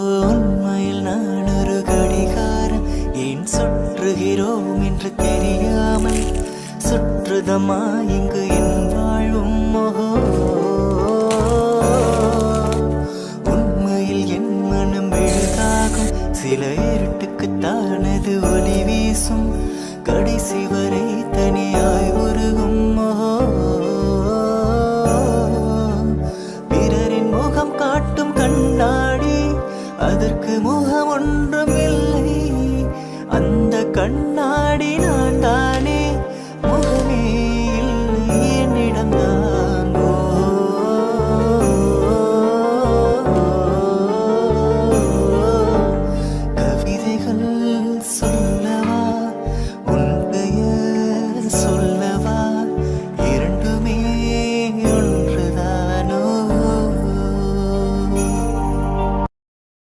உண்மையில் நான் ஒரு கடிகாரம், ஏன் சுற்றுகிறோம் என்று தெரியாமல் சுற்றுதமா இங்கு என் வாழ்வும். உண்மையில் என் மனம் மெழுகாகும், சில இருட்டுக்குத்தானது ஒளி வீசும், கடைசி வரை தனியாய் உருகும். பிறரின் முகம் காட்டும் கண்ணாடி, அதற்கு முகம் ஒன்று